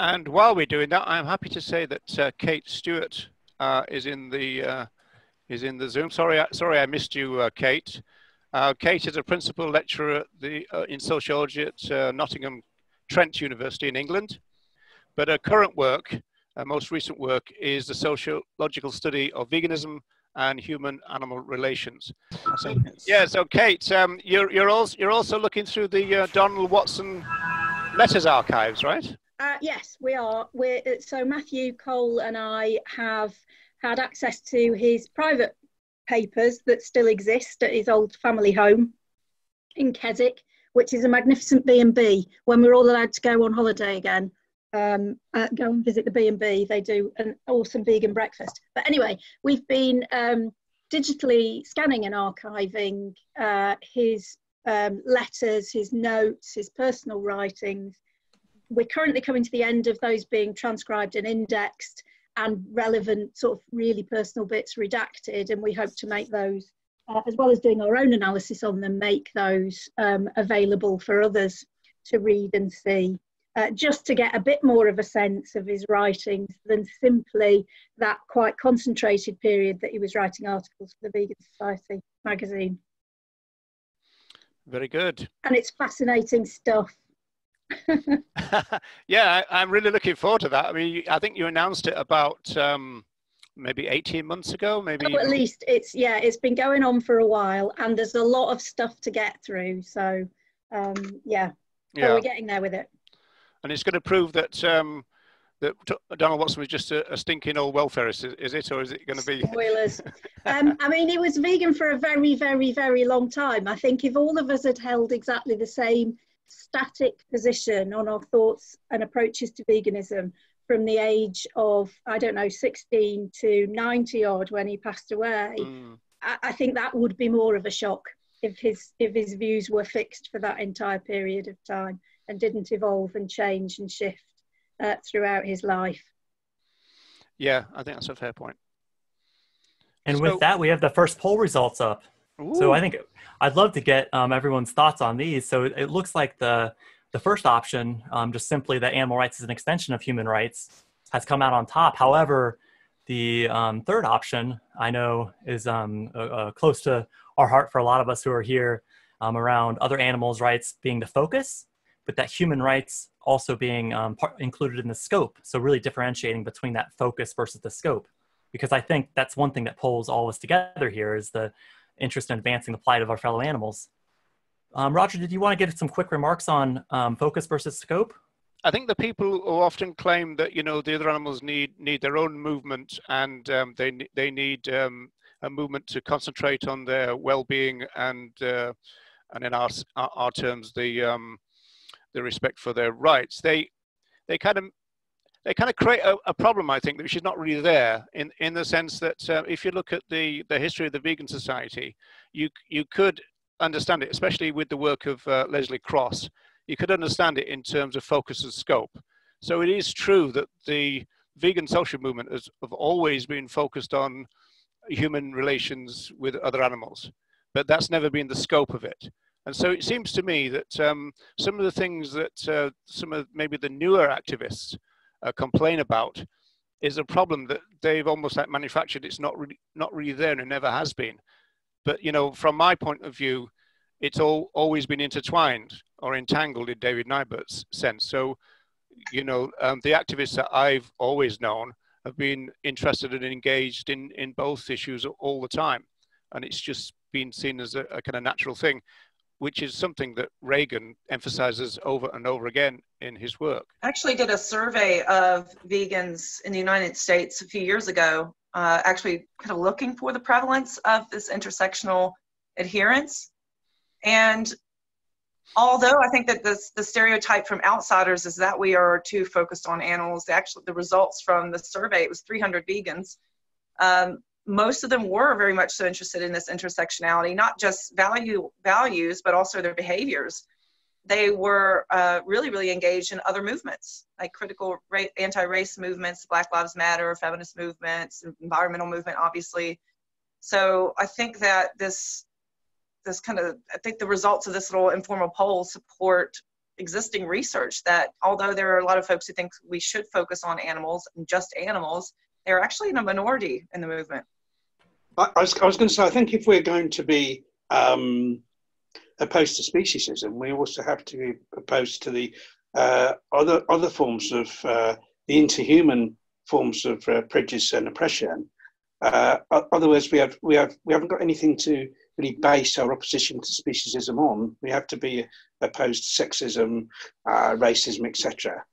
And while we're doing that, I'm happy to say that Kate Stewart is in the Zoom. Sorry, I missed you, Kate. Kate is a principal lecturer at in sociology at Nottingham Trent University in England. But her current work, her most recent work, is the sociological study of veganism and human-animal relations. So, yeah, so Kate, you're also looking through the Donald Watson letters archives, right? Yes, we are. So Matthew Cole and I have had access to his private papers that still exist at his old family home in Keswick, which is a magnificent B&B. When we're all allowed to go on holiday again, go and visit the B&B. They do an awesome vegan breakfast. But anyway, we've been digitally scanning and archiving his letters, his notes, his personal writings. We're currently coming to the end of those being transcribed and indexed, and relevant sort of really personal bits redacted, and we hope to make those, as well as doing our own analysis on them, make those available for others to read and see, just to get a bit more of a sense of his writings than simply that quite concentrated period that he was writing articles for the Vegan Society magazine. Very good. And it's fascinating stuff. Yeah, I'm really looking forward to that. I mean, I think you announced it about maybe 18 months ago, maybe. Oh, at least it's been going on for a while, and there's a lot of stuff to get through. So, yeah, so we're getting there with it. And it's going to prove that that Donald Watson was just a stinking old welfarist, is it, or is it going to be? Spoilers. I mean, he was vegan for a very, very, very long time. I think if all of us had held exactly the same static position on our thoughts and approaches to veganism from the age of, I don't know, 16 to 90 odd when he passed away, I think that would be more of a shock if his views were fixed for that entire period of time and didn't evolve and change and shift throughout his life. Yeah, I think that's a fair point. And so, with that, we have the first poll results up. Ooh. So I think I'd love to get everyone's thoughts on these. So it looks like the first option, just simply that animal rights is an extension of human rights, has come out on top. However, the third option, I know, is close to our heart for a lot of us who are here, around other animals' rights being the focus, but that human rights also being included in the scope. So really differentiating between that focus versus the scope. Because I think that's one thing that pulls all of us together here is the interest in advancing the plight of our fellow animals. Roger, did you want to give some quick remarks on focus versus scope? I think the people who often claim that, you know, the other animals need their own movement, and they need a movement to concentrate on their well-being and in our terms the respect for their rights. They kind of create a problem, I think, which is not really there, in the sense that if you look at the history of the Vegan Society, you could understand it, especially with the work of Leslie Cross. You could understand it in terms of focus and scope. So it is true that the vegan social movement has always been focused on human relations with other animals, but that's never been the scope of it. And so it seems to me that some of the things that some of maybe the newer activists complain about is a problem that they've almost like manufactured. It's not really there, and it never has been. But, you know, from my point of view, it's always been intertwined or entangled in David Nybert's sense. So, you know, the activists that I've always known have been interested and engaged in both issues all the time. And it's just been seen as a kind of natural thing, which is something that Reagan emphasizes over and over again in his work. I actually did a survey of vegans in the United States a few years ago, actually kind of looking for the prevalence of this intersectional adherence. And although I think that the stereotype from outsiders is that we are too focused on animals, actually the results from the survey, it was 300 vegans, most of them were very much so interested in this intersectionality, not just values, but also their behaviors. They were really, really engaged in other movements, like critical anti-race movements, Black Lives Matter, feminist movements, environmental movement, obviously. So I think that I think the results of this little informal poll support existing research that although there are a lot of folks who think we should focus on animals and just animals, they're actually in a minority in the movement. I was going to say, I think if we're going to be opposed to speciesism, we also have to be opposed to the other forms of the interhuman forms of prejudice and oppression. Otherwise, we haven't got anything to really base our opposition to speciesism on. We have to be opposed to sexism, racism, etc.,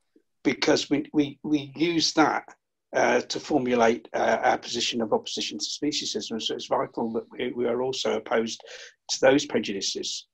because we use that to formulate our position of opposition to speciesism. So it's vital that we are also opposed to those prejudices.